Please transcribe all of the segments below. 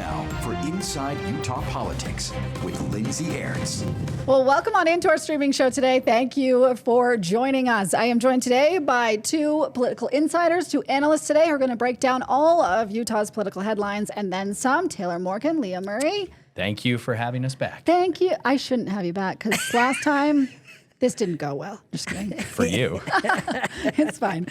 now for Inside Utah Politics with Lindsay Airns. Well, welcome on into our streaming show today. Thank you for joining us. I am joined today by two political insiders, two analysts today who are going to break down all of Utah's political headlines and then some. Taylor Morgan, Leah Murray. Thank you for having us back. Thank you. I shouldn't have you back because last time this didn't go well. Just kidding. For you. It's fine.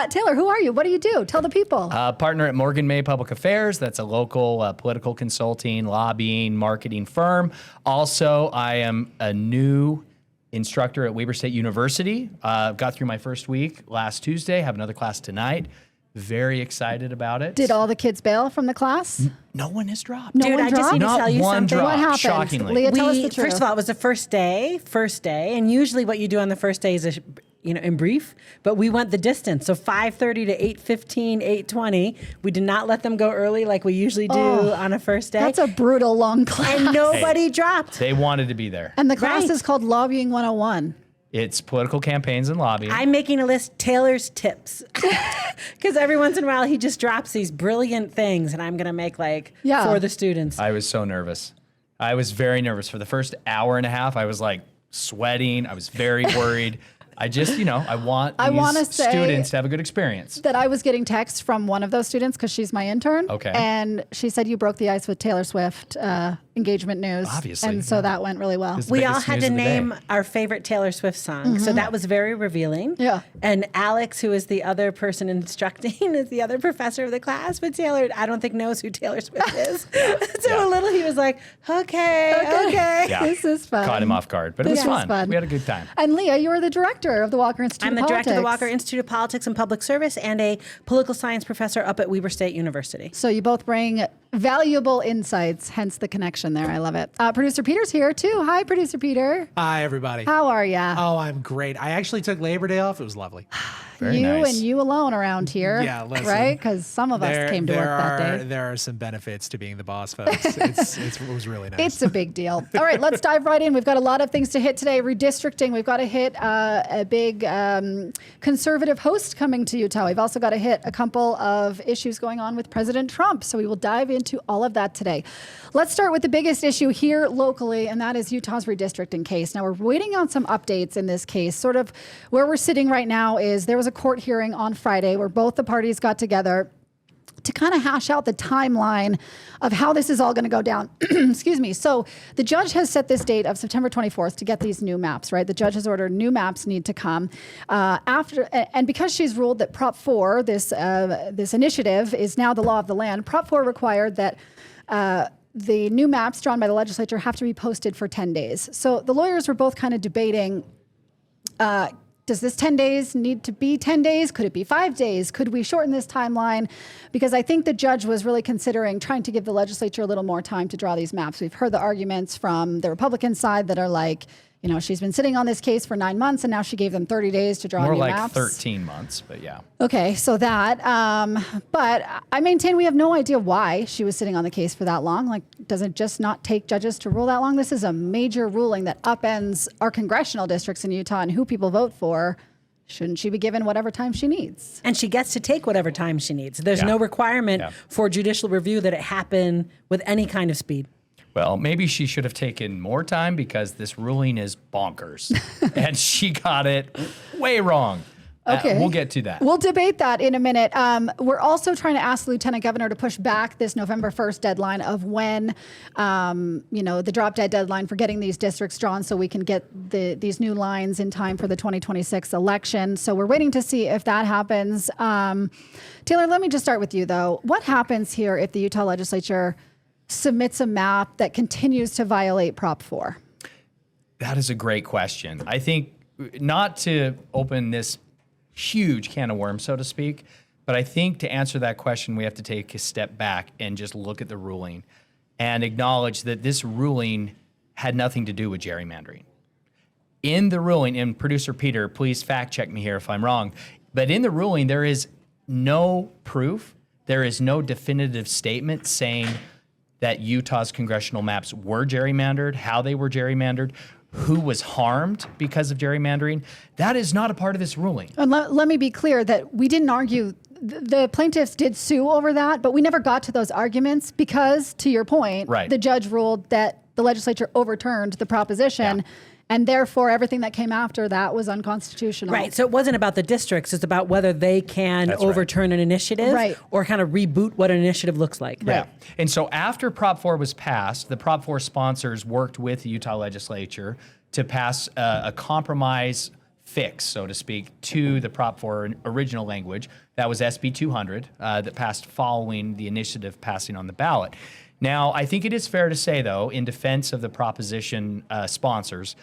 Taylor, who are you? What do you do? Tell the people. Partner at Morgan May Public Affairs. That's a local political consulting, lobbying, marketing firm. Also, I am a new instructor at Weber State University. Got through my first week last Tuesday. Have another class tonight. Very excited about it. Did all the kids bail from the class? No one has dropped. No Dude, one I just dropped? need to Not tell you one something. drop, What happened? shockingly. Leah, tell us the truth. First of all, it was the first day, and usually what you do on the first day is in brief, but we went the distance. So 5:30 to 8:15, 8:20. We did not let them go early like we usually do on a first day. That's a brutal long class. And nobody dropped. They wanted to be there. And the class Right. is called Lobbying 101. It's political campaigns and lobbying. I'm making a list, Taylor's tips. Because every once in a while he just drops these brilliant things and I'm going to make for the students. I was so nervous. I was very nervous. For the first hour and a half, I was like sweating. I was very worried. I just, I want these students to have a good experience. That I was getting texts from one of those students because she's my intern. Okay. And she said you broke the ice with Taylor Swift engagement news. Obviously, And so that went really well. It's the We all biggest had news to of the name day. our favorite Taylor Swift song. So that was very revealing. Yeah. And Alex, who is the other person instructing, is the other professor of the class. But Taylor, I don't think knows who Taylor Swift is. So a little he was like, okay. Yeah. This is fun. Caught him off guard, but it was This is fun. fun. We had a good time. And Leah, you are the director of the Walker Institute I'm the of Politics. director of the Walker Institute of Politics and Public Service and a political science professor up at Weber State University. So you both bring valuable insights, hence the connection there. I love it. Producer Peter's here too. Hi, Producer Peter. Hi, everybody. How are ya? Oh, I'm great. I actually took Labor Day off. It was lovely. Very you nice. and you alone around here. Yeah, listen. Right? Because some of us came to work that day. There are some benefits to being the boss, folks. It was really nice. It's a big deal. All right, let's dive right in. We've got a lot of things to hit today. Redistricting. We've got to hit a big conservative host coming to Utah. We've also got to hit a couple of issues going on with President Trump. So we will dive into all of that today. Let's start with the biggest issue here locally, and that is Utah's redistricting case. Now, we're waiting on some updates in this case. Sort of where we're sitting right now is there was a court hearing on Friday where both the parties got together to kind of hash out the timeline of how this is all going to go down. Excuse me. So the judge has set this date of September 24th to get these new maps, right? The judge has ordered new maps need to come and because she's ruled that Prop 4, this initiative, is now the law of the land, Prop 4 required that the new maps drawn by the legislature have to be posted for 10 days. So the lawyers were both kind of debating, does this 10 days need to be 10 days? Could it be 5 days? Could we shorten this timeline? Because I think the judge was really considering trying to give the legislature a little more time to draw these maps. We've heard the arguments from the Republican side that are like, she's been sitting on this case for 9 months and now she gave them 30 days to draw More new like maps. 13 months, but yeah. Okay, so that, but I maintain we have no idea why she was sitting on the case for that long. Like, does it just not take judges to rule that long? This is a major ruling that upends our congressional districts in Utah and who people vote for. Shouldn't she be given whatever time she needs? And she gets to take whatever time she needs. There's no requirement for judicial review that it happen with any kind of speed. Well, maybe she should have taken more time because this ruling is bonkers. And she got it way wrong. Okay. We'll get to that. We'll debate that in a minute. We're also trying to ask the Lieutenant Governor to push back this November 1st deadline of when, the drop dead deadline for getting these districts drawn so we can get these new lines in time for the 2026 election. So we're waiting to see if that happens. Taylor, let me just start with you, though. What happens here if the Utah legislature submits a map that continues to violate Prop 4? That is a great question. I think not to open this huge can of worms, so to speak, but I think to answer that question, we have to take a step back and just look at the ruling and acknowledge that this ruling had nothing to do with gerrymandering. In the ruling, and Producer Peter, please fact check me here if I'm wrong, but in the ruling, there is no proof, there is no definitive statement saying that Utah's congressional maps were gerrymandered, how they were gerrymandered, who was harmed because of gerrymandering. That is not a part of this ruling. And let me be clear that we didn't argue the plaintiffs did sue over that, but we never got to those arguments because, to your point, Right. the judge ruled that the legislature overturned the proposition. Yeah. And therefore, everything that came after that was unconstitutional. Right. So it wasn't about the districts. It's about whether they can That's right. overturn an initiative Right. or kind of reboot what an initiative looks like. Yeah. And so after Prop 4 was passed, the Prop 4 sponsors worked with the Utah legislature to pass a compromise fix, so to speak, to the Prop 4 original language. That was SB 200 that passed following the initiative passing on the ballot. Now, I think it is fair to say, though, in defense of the proposition sponsors,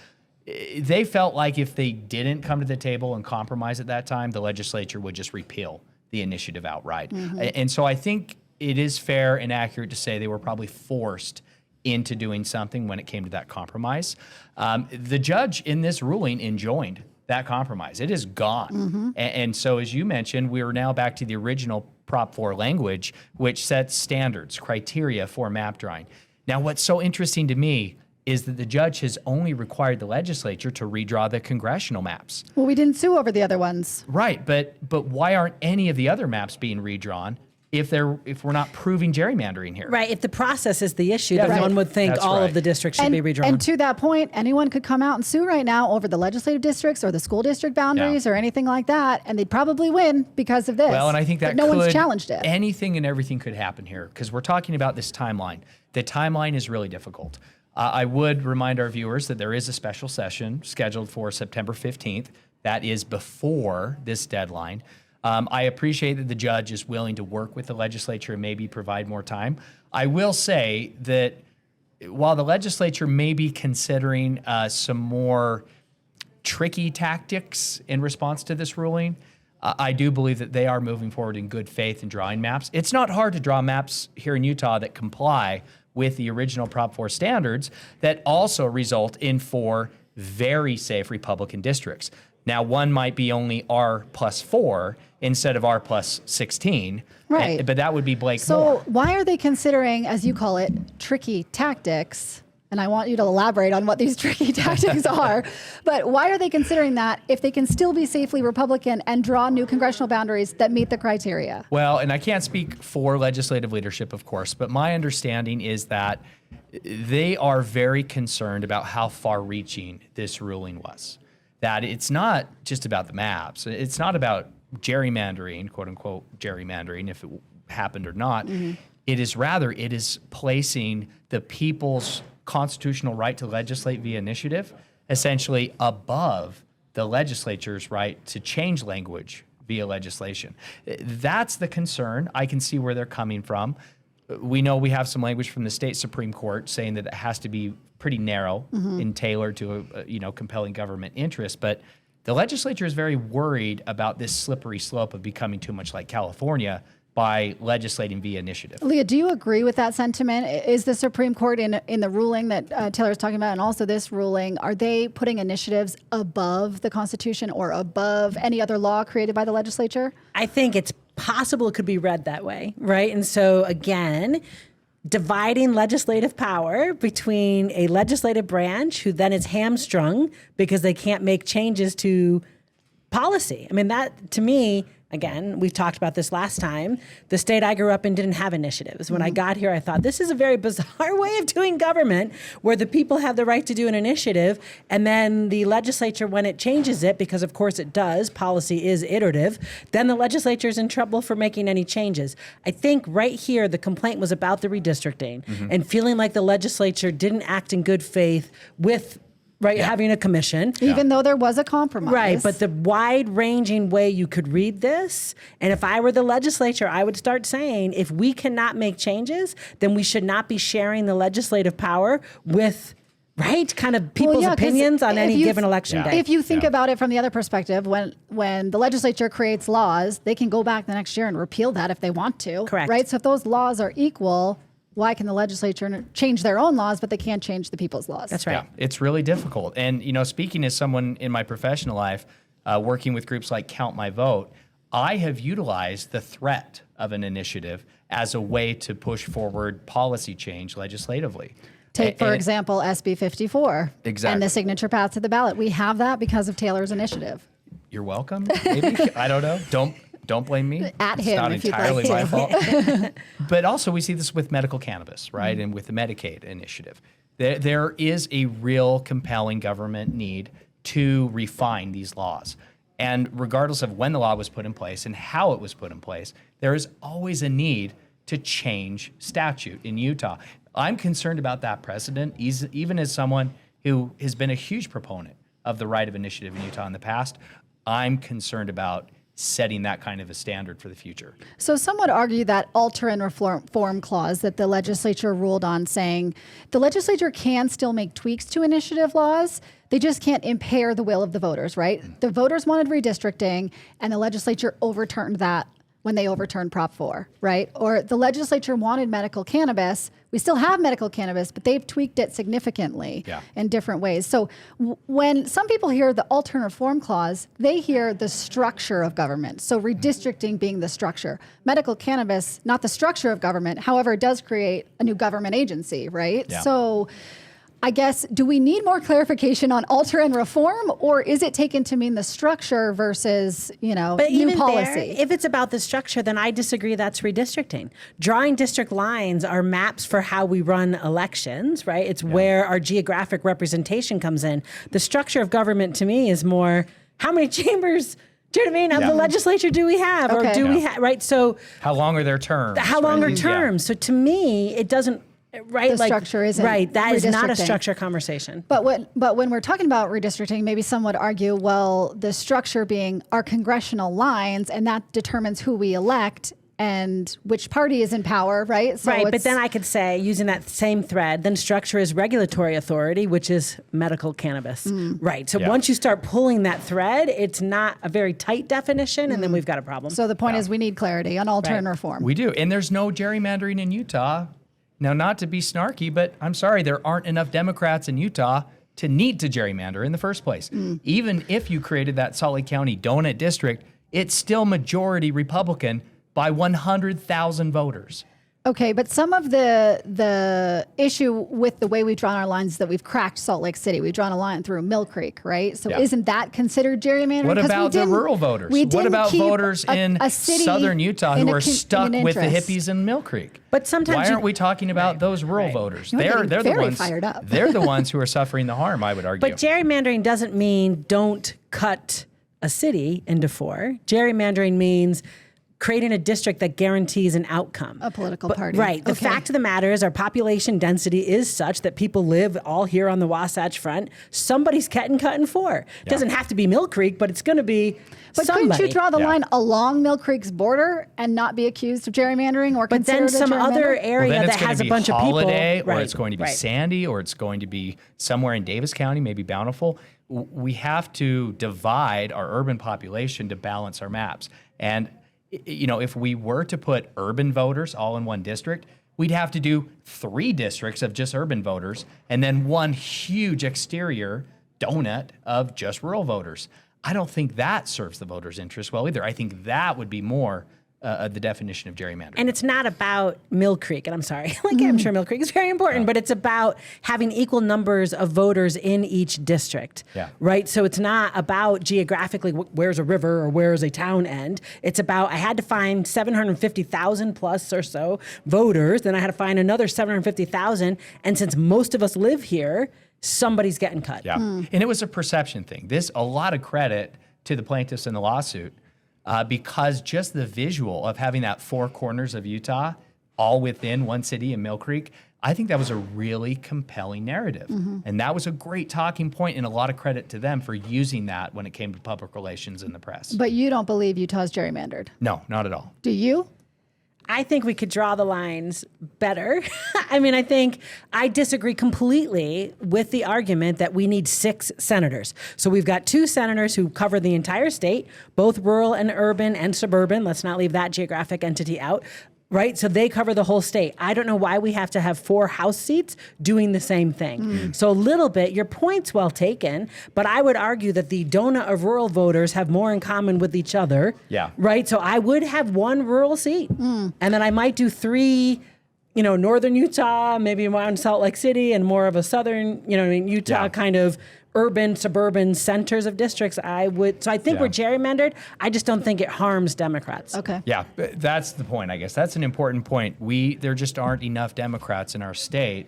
they felt like if they didn't come to the table and compromise at that time, the legislature would just repeal the initiative outright. And so I think it is fair and accurate to say they were probably forced into doing something when it came to that compromise. The judge in this ruling enjoined that compromise. It is gone. And so, as you mentioned, we are now back to the original Prop 4 language, which sets standards, criteria for map drawing. Now, what's so interesting to me is that the judge has only required the legislature to redraw the congressional maps. Well, we didn't sue over the other ones. Right, but why aren't any of the other maps being redrawn if we're not proving gerrymandering here? Right. If the process is the issue, Yeah, then right. one would think That's all right. of the districts should be redrawn. And to that point, anyone could come out and sue right now over the legislative districts or the school district boundaries or anything like that, and they'd probably win because of this. Well, and I think that but no one's challenged it. Anything and everything could happen here because we're talking about this timeline. The timeline is really difficult. I would remind our viewers that there is a special session scheduled for September 15th. That is before this deadline. I appreciate that the judge is willing to work with the legislature and maybe provide more time. I will say that while the legislature may be considering some more tricky tactics in response to this ruling, I do believe that they are moving forward in good faith in drawing maps. It's not hard to draw maps here in Utah that comply with the original Prop 4 standards that also result in 4 very safe Republican districts. Now, one might be only R+4 instead of R+16. Right. But that would be Blake So Moore. why are they considering, as you call it, tricky tactics? And I want you to elaborate on what these tricky tactics are. But why are they considering that if they can still be safely Republican and draw new congressional boundaries that meet the criteria? Well, and I can't speak for legislative leadership, of course, but my understanding is that they are very concerned about how far-reaching this ruling was. That it's not just about the maps. It's not about gerrymandering, quote unquote gerrymandering, if it happened or not. It is placing the people's constitutional right to legislate via initiative essentially above the legislature's right to change language via legislation. That's the concern. I can see where they're coming from. We know we have some language from the state Supreme Court saying that it has to be pretty narrow and tailored to a compelling government interest, but the legislature is very worried about this slippery slope of becoming too much like California by legislating via initiative. Leah, do you agree with that sentiment? Is the Supreme Court in the ruling that Taylor's talking about and also this ruling, are they putting initiatives above the Constitution or above any other law created by the legislature? I think it's possible it could be read that way, right? And so again, dividing legislative power between a legislative branch who then is hamstrung because they can't make changes to policy. I mean, that to me, again, we've talked about this last time. The state I grew up in didn't have initiatives. When I got here, I thought this is a very bizarre way of doing government where the people have the right to do an initiative. And then the legislature, when it changes it, because of course it does, policy is iterative, then the legislature is in trouble for making any changes. I think right here, the complaint was about the redistricting and feeling like the legislature didn't act in good faith with having a commission. Even though there was a compromise. Right, but the wide-ranging way you could read this, and if I were the legislature, I would start saying, if we cannot make changes, then we should not be sharing the legislative power with, kind of people's 'cause opinions on if any you- given election day. If you think about it from the other perspective, when the legislature creates laws, they can go back the next year and repeal that if they want to. Correct. Right? So if those laws are equal, why can the legislature change their own laws, but they can't change the people's laws? That's right. Yeah, it's really difficult. And, speaking as someone in my professional life, working with groups like Count My Vote, I have utilized the threat of an initiative as a way to push forward policy change legislatively. Take, for example, SB 54 Exactly. and the signature path to the ballot. We have that because of Taylor's initiative. You're welcome, maybe. I don't know. Don't Don't blame me. At It's him not if you'd entirely like my to. fault. But also we see this with medical cannabis, right? And with the Medicaid initiative. There is a real compelling government need to refine these laws. And regardless of when the law was put in place and how it was put in place, there is always a need to change statute in Utah. I'm concerned about that precedent, even as someone who has been a huge proponent of the right of initiative in Utah in the past. I'm concerned about setting that kind of a standard for the future. So some would argue that alter and reform clause that the legislature ruled on, saying the legislature can still make tweaks to initiative laws. They just can't impair the will of the voters, right? The voters wanted redistricting, and the legislature overturned that when they overturned Prop 4, right? Or the legislature wanted medical cannabis. We still have medical cannabis, but they've tweaked it significantly in different ways. So when some people hear the alter and reform clause, they hear the structure of government. So redistricting being the structure. Medical cannabis, not the structure of government. However, it does create a new government agency, right? Yeah. So I guess, do we need more clarification on alter and reform, or is it taken to mean the structure versus, But new even policy? there, if it's about the structure, then I disagree that's redistricting. Drawing district lines are maps for how we run elections, right? It's where our geographic representation comes in. The structure of government to me is more, how many chambers, do you know what I mean, of the legislature do we have? Okay. Or do we have, right? So How long are their terms? how long right? are terms? So to me, it doesn't, right? The structure isn't right. That is not a redistricting. structure conversation. But when we're talking about redistricting, maybe some would argue, well, the structure being our congressional lines, and that determines who we elect and which party is in power, right? So Right, but then I could say, using that same thread, then structure is regulatory authority, which is medical cannabis. Right, so once you start pulling that thread, it's not a very tight definition, and then we've got a problem. So the point is we need clarity on alter and reform. We do. And there's no gerrymandering in Utah. Now, not to be snarky, but I'm sorry, there aren't enough Democrats in Utah to need to gerrymander in the first place. Even if you created that Salt Lake County donut district, it's still majority Republican by 100,000 voters. Okay, but some of the issue with the way we've drawn our lines is that we've cracked Salt Lake City. We've drawn a line through Mill Creek, right? So isn't that considered gerrymandering? What 'Cause we about the didn't- rural voters? we What didn't about keep voters in a city southern Utah in who a are stuck in with the interest? hippies in Mill Creek? But sometimes Why you- aren't we talking about those rural voters? You're getting They're the very ones fired up. They're the ones who are suffering the harm, I would argue. But gerrymandering doesn't mean don't cut a city into four. Gerrymandering means creating a district that guarantees an outcome. A political party. Right. The Okay. fact of the matter is our population density is such that people live all here on the Wasatch Front. Somebody's getting cut in four. It doesn't have to be Mill Creek, but it's going to be But somebody. couldn't you draw the line along Mill Creek's border and not be accused of gerrymandering or But then considered a some other gerrymander? area then it's that going has to a be bunch Holiday, of people. or it's going to be right. Sandy, or it's going to be somewhere in Davis County, maybe Bountiful. We have to divide our urban population to balance our maps. And if we were to put urban voters all in one district, we'd have to do 3 districts of just urban voters and then one huge exterior donut of just rural voters. I don't think that serves the voters' interest well either. I think that would be more the definition of gerrymandering. And it's not about Mill Creek, and I'm sorry, I'm sure Mill Creek is very important, but it's about having equal numbers of voters in each district, right? So it's not about geographically where's a river or where's a town end. It's about I had to find 750,000 plus or so voters, then I had to find another 750,000, and since most of us live here, somebody's getting cut. Yeah, and it was a perception thing. A lot of credit to the plaintiffs in the lawsuit. Because just the visual of having that 4 corners of Utah all within one city in Mill Creek, I think that was a really compelling narrative. And that was a great talking point, and a lot of credit to them for using that when it came to public relations in the press. But you don't believe Utah's gerrymandered. No, not at all. Do you? I think we could draw the lines better. I think I disagree completely with the argument that we need 6 senators. So we've got 2 senators who cover the entire state, both rural and urban and suburban. Let's not leave that geographic entity out. Right? So they cover the whole state. I don't know why we have to have 4 House seats doing the same thing. So a little bit, your point's well taken, but I would argue that the donut of rural voters have more in common with each other. Yeah. Right? So I would have 1 rural seat. And then I might do 3, northern Utah, maybe around Salt Lake City, and more of a southern, Utah kind of urban, suburban centers of districts, So I think we're gerrymandered. I just don't think it harms Democrats. Okay. Yeah, that's the point, I guess. That's an important point. There just aren't enough Democrats in our state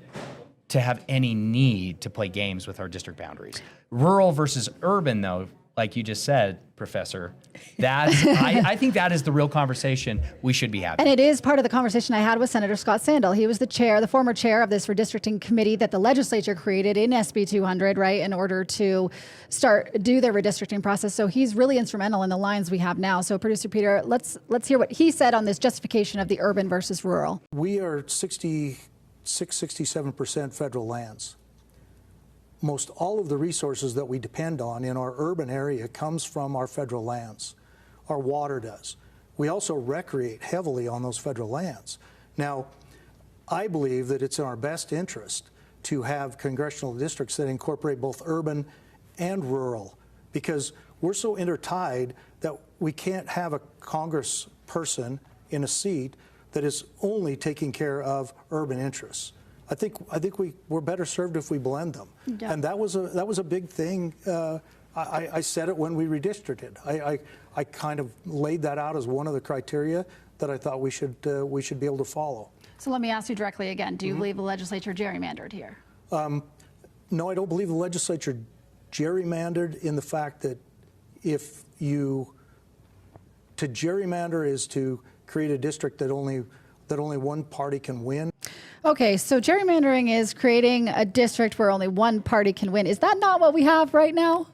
to have any need to play games with our district boundaries. Rural versus urban, though, like you just said, Professor, I think that is the real conversation we should be having. And it is part of the conversation I had with Senator Scott Sandell. He was the former chair of this redistricting committee that the legislature created in SB 200, right, in order to do their redistricting process. So he's really instrumental in the lines we have now. So Producer Peter, let's hear what he said on this justification of the urban versus rural. We are 67% federal lands. Most all of the resources that we depend on in our urban area comes from our federal lands. Our water does. We also recreate heavily on those federal lands. Now, I believe that it's in our best interest to have congressional districts that incorporate both urban and rural, because we're so intertied that we can't have a congressperson in a seat that is only taking care of urban interests. I think we're better served if we blend them, and that was a big thing. I said it when we redistricted. I kind of laid that out as one of the criteria that I thought we should be able to follow. So let me ask you directly again: do you believe the legislature gerrymandered here? No, I don't believe the legislature gerrymandered in the fact that to gerrymander is to create a district that only one party can win. Okay, so gerrymandering is creating a district where only one party can win. Is that not what we have right now?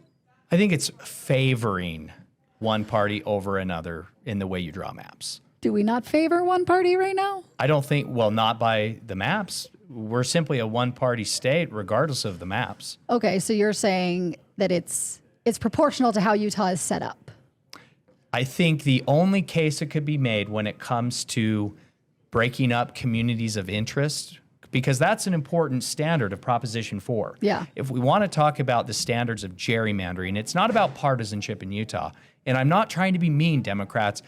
I think it's favoring one party over another in the way you draw maps. Do we not favor one party right now? I don't think, well, not by the maps. We're simply a one-party state regardless of the maps. Okay, so you're saying that it's proportional to how Utah is set up. I think the only case that could be made when it comes to breaking up communities of interest, because that's an important standard of Proposition 4. Yeah. If we want to talk about the standards of gerrymandering, it's not about partisanship in Utah. And I'm not trying to be mean, Democrats.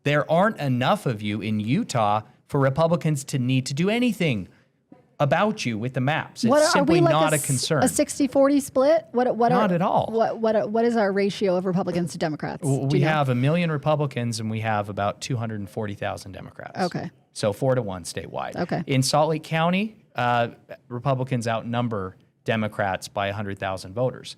There aren't enough of you in Utah for Republicans to need to do anything about you with the maps. It's simply not a concern. A 60-40 split? Not at all. What is our ratio of Republicans to Democrats? We have 1 million Republicans and we have about 240,000 Democrats. Okay. So 4-1 statewide. Okay. In Salt Lake County, Republicans outnumber Democrats by 100,000 voters.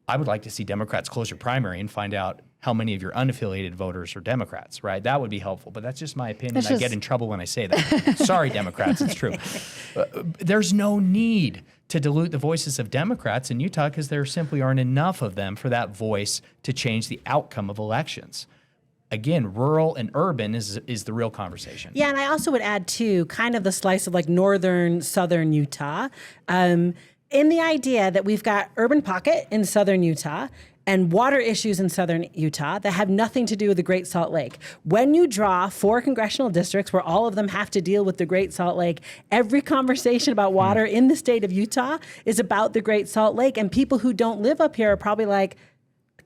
I would like to see Democrats close your primary and find out how many of your unaffiliated voters are Democrats, right? That would be helpful, but that's just my opinion. I get in trouble when I say that. Sorry, Democrats, it's true. There's no need to dilute the voices of Democrats in Utah because there simply aren't enough of them for that voice to change the outcome of elections. Again, rural and urban is the real conversation. Yeah, and I also would add, too, kind of the slice of like northern, southern Utah, in the idea that we've got urban pocket in southern Utah and water issues in southern Utah that have nothing to do with the Great Salt Lake. When you draw 4 congressional districts where all of them have to deal with the Great Salt Lake, every conversation about water in the state of Utah is about the Great Salt Lake, and people who don't live up here are probably like,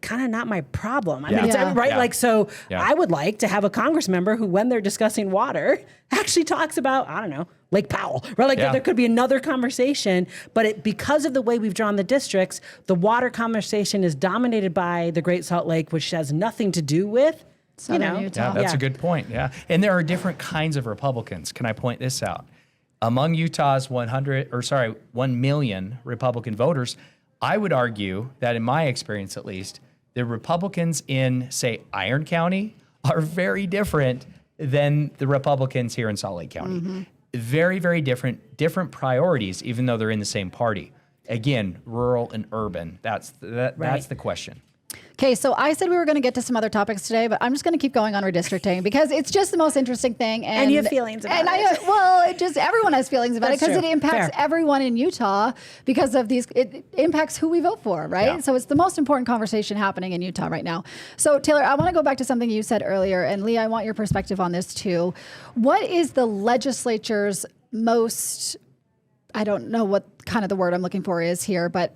kind of not my problem. I mean, it's, right? Yeah. Like, so Yeah. I would like to have a Congress member who, when they're discussing water, actually talks about, I don't know, Lake Powell, right? Like there could be another conversation, but because of the way we've drawn the districts, the water conversation is dominated by the Great Salt Lake, which has nothing to do with, Southern Utah. Yeah, that's a good point. Yeah. And there are different kinds of Republicans. Can I point this out? Among Utah's 1 million Republican voters, I would argue that in my experience at least, the Republicans in, say, Iron County are very different than the Republicans here in Salt Lake County. Mm-hmm. Very, very different priorities, even though they're in the same party. Again, rural and urban. That's the question. Okay, so I said we were going to get to some other topics today, but I'm just going to keep going on redistricting because it's just the most interesting thing. And you have feelings about it. Everyone has feelings about it because it impacts Fair. everyone in Utah because of these. It impacts who we vote for, right? Yeah. So it's the most important conversation happening in Utah right now. So Taylor, I want to go back to something you said earlier, and Leah, I want your perspective on this too. What is the legislature's most, I don't know what kind of the word I'm looking for is here, but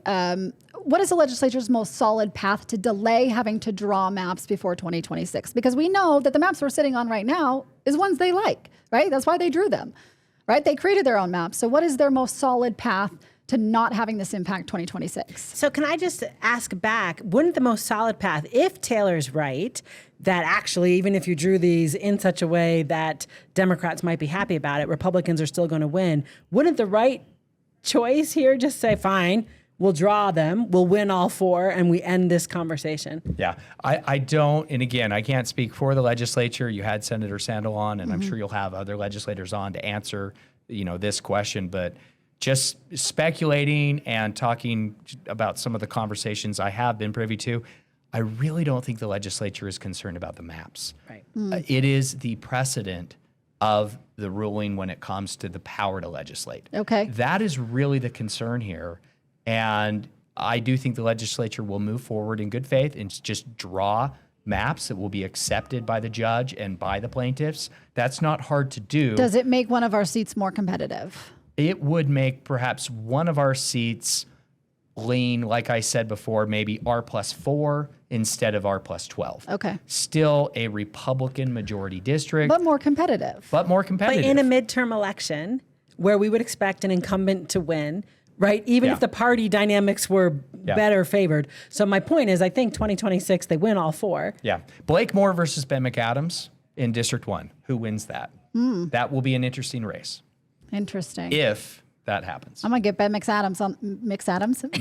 what is the legislature's most solid path to delay having to draw maps before 2026? Because we know that the maps we're sitting on right now is ones they like, right? That's why they drew them, right? They created their own maps. So what is their most solid path to not having this impact 2026. So can I just ask back, wouldn't the most solid path, if Taylor's right, that actually, even if you drew these in such a way that Democrats might be happy about it, Republicans are still going to win, wouldn't the right choice here just say, fine, we'll draw them, we'll win all 4, and we end this conversation? Yeah, I don't, and again, I can't speak for the legislature. You had Senator Sandel on, and I'm sure you'll have other legislators on to answer, this question, but just speculating and talking about some of the conversations I have been privy to, I really don't think the legislature is concerned about the maps. Right. It is the precedent of the ruling when it comes to the power to legislate. Okay. That is really the concern here. And I do think the legislature will move forward in good faith and just draw maps that will be accepted by the judge and by the plaintiffs. That's not hard to do. Does it make one of our seats more competitive? It would make perhaps one of our seats lean, like I said before, maybe R+4 instead of R+12. Okay. Still a Republican majority district, But more competitive. but more competitive. But in a midterm election where we would expect an incumbent to win, right? Even if the party dynamics were better favored. So my point is, I think 2026, they win all 4. Yeah. Blake Moore versus Ben McAdams in District 1. Who wins that? That will be an interesting race Interesting. if that happens. I'm gonna get Ben McAdams.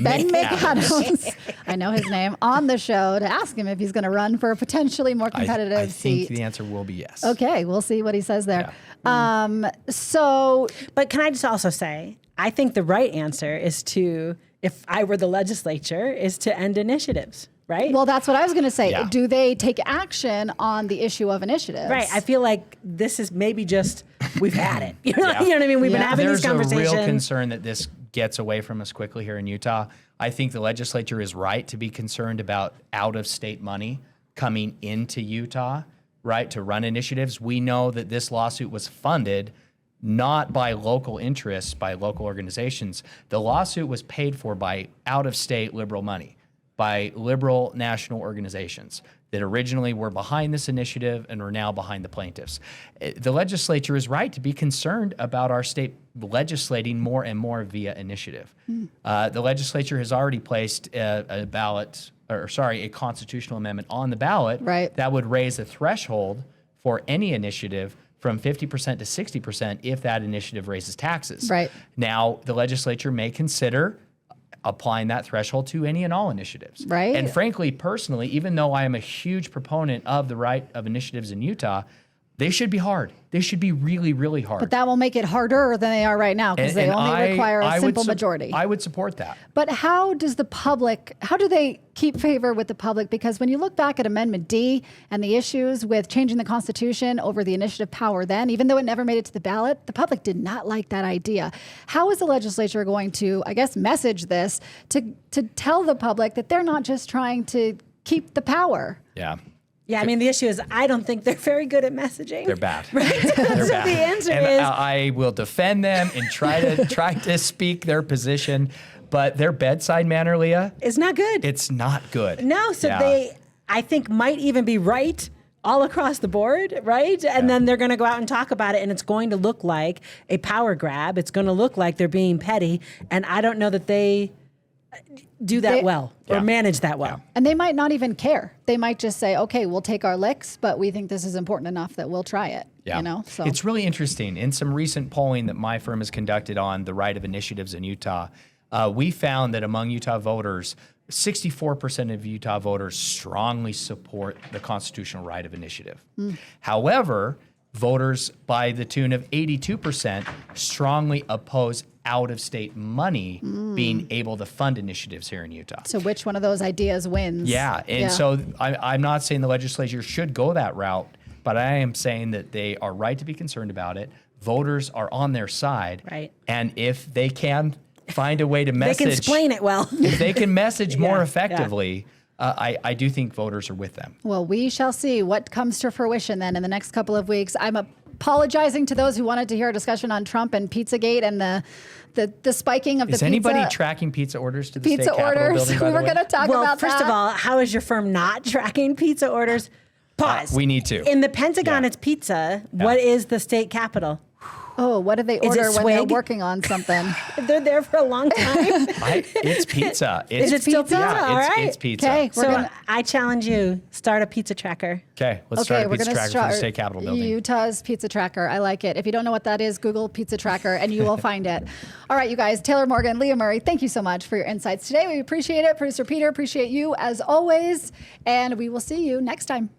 Ben McAdams. I know his name on the show to ask him if he's going to run for a potentially more competitive I seat. think the answer will be yes. Okay, we'll see what he says there. Yeah. So But can I just also say, I think the right answer is to, if I were the legislature, is to end initiatives, right? well, that's what I was going to say. Yeah. Do they take action on the issue of initiatives? right. I feel like this is maybe just, we've had it. You know what I mean? We've been having There's these conversations. a real concern that this gets away from us quickly here in Utah. I think the legislature is right to be concerned about out-of-state money coming into Utah, right, to run initiatives. We know that this lawsuit was funded not by local interests, by local organizations. The lawsuit was paid for by out-of-state liberal money, by liberal national organizations that originally were behind this initiative and are now behind the plaintiffs. The legislature is right to be concerned about our state legislating more and more via initiative. The legislature has already placed a constitutional amendment on the ballot Right. that would raise the threshold for any initiative from 50% to 60% if that initiative raises taxes. Right. Now, the legislature may consider applying that threshold to any and all initiatives. Right. And frankly, personally, even though I am a huge proponent of the right of initiatives in Utah, they should be hard. They should be really, really hard. But that will make it harder than they are right now because they only require a simple majority. I would support that. But how do they keep favor with the public? Because when you look back at Amendment D and the issues with changing the Constitution over the initiative power then, even though it never made it to the ballot, the public did not like that idea. How is the legislature going to, I guess, message this to tell the public that they're not just trying to keep the power? Yeah. Yeah, I mean, the issue is I don't think they're very good at messaging. They're bad. Right? They're So bad. the answer and is... I will defend them and try to speak their position, but their bedside manner, Leah, It's not good. it's not good. No, so Yeah. they, I think, might even be right all across the board, right? And then they're going to go out and talk about it, and it's going to look like a power grab. It's going to look like they're being petty, and I don't know that they do that or Yeah. manage that well. And they might not even care. They might just say, okay, we'll take our licks, but we think this is important enough that we'll try it. Yeah. You know, so It's really interesting. In some recent polling that my firm has conducted on the right of initiatives in Utah, we found that among Utah voters, 64% of Utah voters strongly support the constitutional right of initiative. However, voters by the tune of 82% strongly oppose out-of-state money being able to fund initiatives here in Utah. So which one of those ideas wins? Yeah, and so I'm not saying the legislature should go that route, but I am saying that they are right to be concerned about it. Voters are on their side. Right. And if they can find a way to They message... can explain it well. If they can message more Yeah, effectively, I do think voters are with them. Well, we shall see what comes to fruition then in the next couple of weeks. I'm apologizing to those who wanted to hear a discussion on Trump and Pizzagate and the spiking of Is the anybody pizza, tracking pizza orders to the pizza state capitol orders. building, by We the were way? going to talk Well, about first that. of all, how is your firm not tracking pizza orders? Pause. We need to. In the Pentagon, Yeah. it's pizza. What is the state capital? Oh, what do they Is it order when they're swig? working on something? They're there for a long time. It's pizza. Is it still pizza? Yeah, All right. it's pizza. Okay, we're So gonna. I challenge you, start a pizza tracker. Okay, let's Okay, start a we're pizza going to tracker for start the state capitol building. Utah's Pizza Tracker. I like it. If you don't know what that is, Google Pizza Tracker and you will find it. All right, you guys, Taylor Morgan, Leah Murray, thank you so much for your insights today. We appreciate it. Producer Peter, appreciate you as always. And we will see you next time.